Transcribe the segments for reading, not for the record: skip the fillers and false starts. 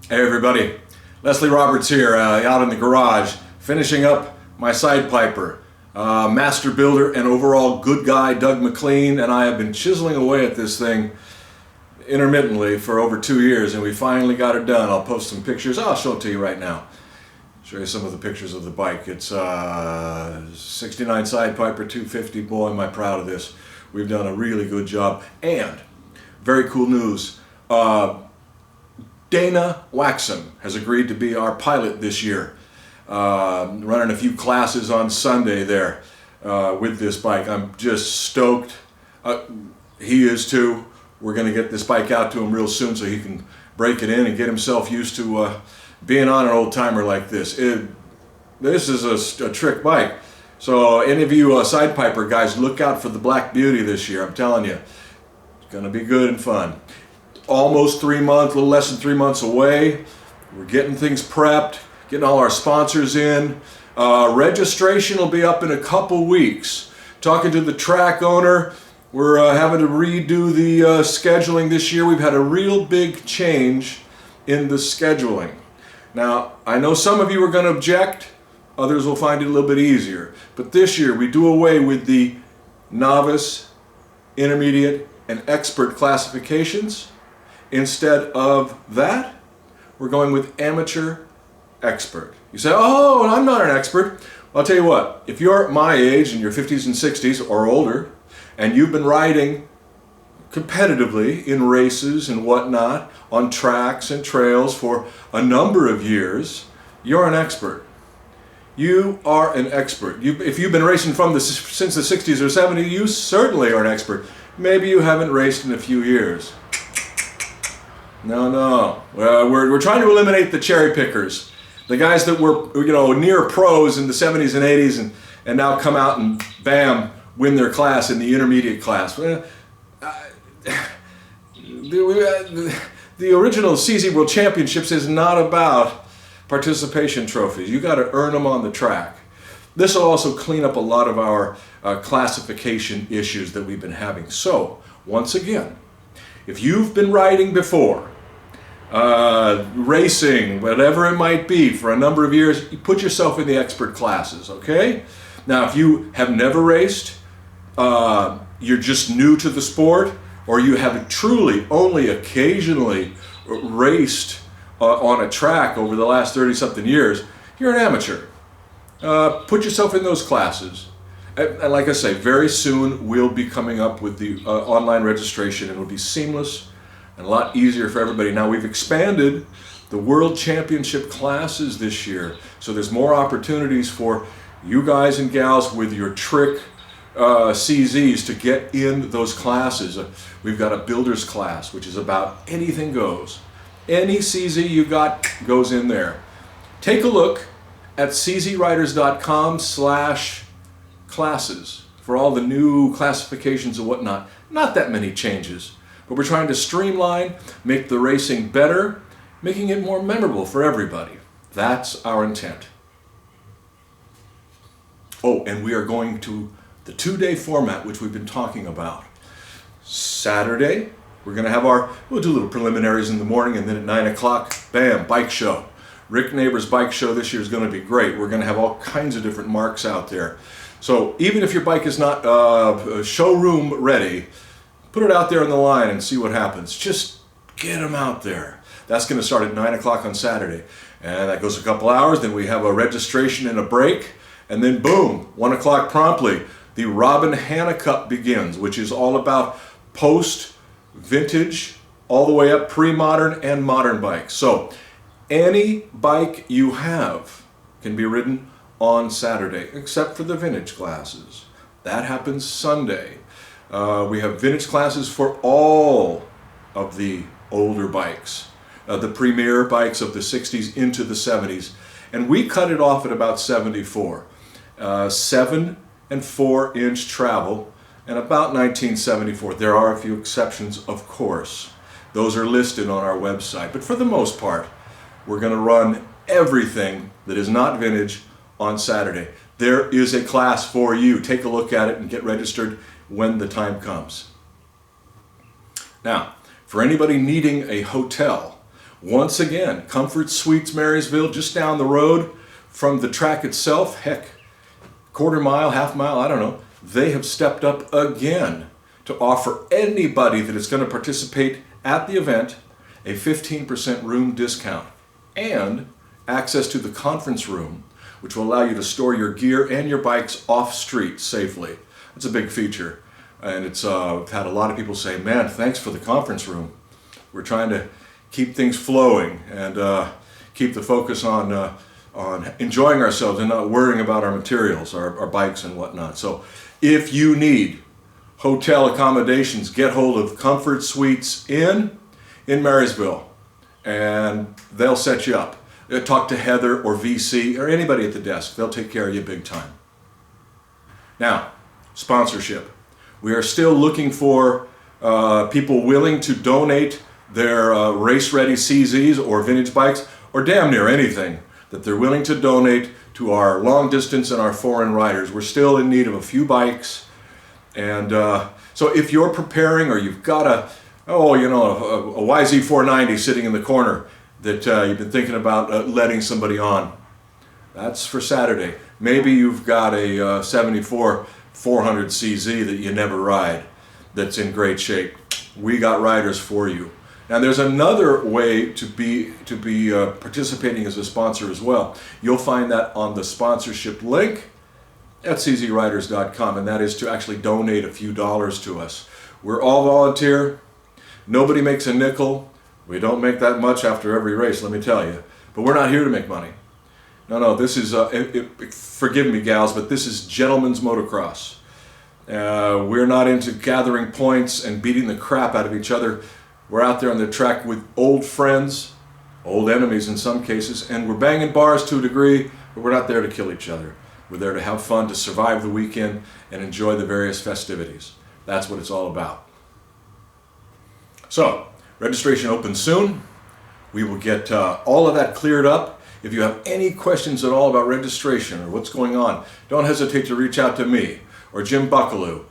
Hey everybody, Leslie Roberts here, out in the garage, finishing up my side piper. Master builder and overall good guy Doug McLean and I have been chiseling away at this thing intermittently for over 2 years, and we finally got it done. I'll post some pictures. I'll show it to you right now. Show you some of the pictures of the bike. It's 69 side piper 250. Boy, am I proud of this. We've done a really good job. And very cool news. Dana Waxham has agreed to be our pilot this year, running a few classes on Sunday there with this bike. I'm just stoked. He is too. We're going to get this bike out to him real soon so he can break it in and get himself used to being on an old timer like this. This is a trick bike. So any of you side piper guys, look out for the Black Beauty this year. I'm telling you, it's going to be good and fun. Almost 3 months, a little less than 3 months away. We're getting things prepped, getting all our sponsors in. Registration will be up in a couple weeks. Talking to the track owner, we're having to redo the scheduling this year. We've had a real big change in the scheduling. Now, I know some of you are going to object, others will find it a little bit easier. But this year we do away with the novice, intermediate, and expert classifications. Instead of that, we're going with amateur expert. You say, oh, I'm not an expert. Well, I'll tell you what, if you're my age, in your 50s and 60s or older, and you've been riding competitively in races and whatnot, on tracks and trails for a number of years, you're an expert. You are an expert. If you've been racing since the 60s or 70s, you certainly are an expert. Maybe you haven't raced in a few years. No. We're trying to eliminate the cherry pickers, the guys that were near pros in the 70s and 80s and now come out and bam, win their class in the intermediate class. The original CZ World Championships is not about participation trophies. You got to earn them on the track. This will also clean up a lot of our classification issues that we've been having. So once again, if you've been riding before, racing, whatever it might be, for a number of years, you put yourself in the expert classes, okay? Now, if you have never raced, you're just new to the sport, or you have truly only occasionally raced on a track over the last 30-something years, you're an amateur. Put yourself in those classes. And like I say, very soon we'll be coming up with the online registration, and it'll be seamless and a lot easier for everybody. Now, we've expanded the World Championship classes this year, so there's more opportunities for you guys and gals with your trick CZs to get in those classes. We've got a builder's class, which is about anything goes. Any CZ you got goes in there. Take a look at czriders.com/classes for all the new classifications and whatnot. Not that many changes, but we're trying to streamline, make the racing better, making it more memorable for everybody. That's our intent. Oh, and we are going to the 2-day format, which we've been talking about. Saturday, we're going to have we'll do little preliminaries in the morning, and then at 9 o'clock, bam, bike show. Rick Neighbor's bike show this year is going to be great. We're going to have all kinds of different marks out there. So even if your bike is not showroom ready, put it out there on the line and see what happens. Just get them out there. That's going to start at 9 o'clock on Saturday. And that goes a couple hours. Then we have a registration and a break. And then boom, 1 o'clock promptly, the Robin Hanna Cup begins, which is all about post-vintage, all the way up pre-modern and modern bikes. So any bike you have can be ridden on Saturday, except for the vintage classes. That happens Sunday. We have vintage classes for all of the older bikes, the premier bikes of the 60s into the 70s. And we cut it off at about 74. 7 and 4-inch travel, and about 1974. There are a few exceptions, of course. Those are listed on our website. But for the most part, we're going to run everything that is not vintage on Saturday. There is a class for you. Take a look at it and get registered when the time comes. Now, for anybody needing a hotel, Once again, Comfort Suites Marysville, just down the road from the track itself, heck, quarter mile, half mile, I don't know. They have stepped up again to offer anybody that is going to participate at the event a 15% room discount and access to the conference room, which will allow you to store your gear and your bikes off street safely. It's a big feature, and it's I've had a lot of people say, man, thanks for the conference room. We're trying to keep things flowing and keep the focus on enjoying ourselves and not worrying about our materials, our bikes and whatnot. So if you need hotel accommodations, get hold of Comfort Suites in Marysville, and they'll set you up. Talk to Heather or VC or anybody at the desk. They'll take care of you big time. Now, sponsorship. We are still looking for people willing to donate their race-ready CZs or vintage bikes, or damn near anything that they're willing to donate to our long distance and our foreign riders. We're still in need of a few bikes, and so if you're preparing or you've got a YZ490 sitting in the corner that you've been thinking about letting somebody on, that's for Saturday. Maybe you've got a 74 400 CZ that you never ride that's in great shape. We got riders for you. Now there's another way to be participating as a sponsor as well. You'll find that on the sponsorship link at czriders.com, and that is to actually donate a few dollars to us. We're all volunteer. Nobody makes a nickel. We don't make that much after every race, let me tell you. But we're not here to make money. No, this is, forgive me gals, but this is gentleman's motocross. We're not into gathering points and beating the crap out of each other. We're out there on the track with old friends, old enemies in some cases, and we're banging bars to a degree, but we're not there to kill each other. We're there to have fun, to survive the weekend, and enjoy the various festivities. That's what it's all about. So, registration opens soon. We will get all of that cleared up. If you have any questions at all about registration or what's going on, don't hesitate to reach out to me or Jim Buckaloo,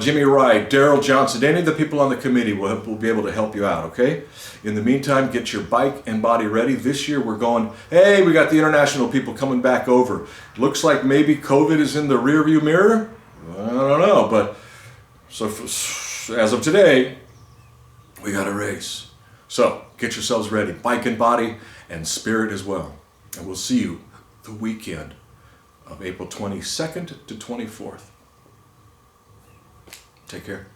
Jimmy Wright, Daryl Johnson. Any of the people on the committee will be able to help you out, okay? In the meantime, get your bike and body ready. This year we're going, hey, we got the international people coming back over. Looks like maybe COVID is in the rearview mirror. I don't know, but so as of today, we got a race. So get yourselves ready, bike and body and spirit as well. And we'll see you the weekend of April 22nd to 24th. Take care.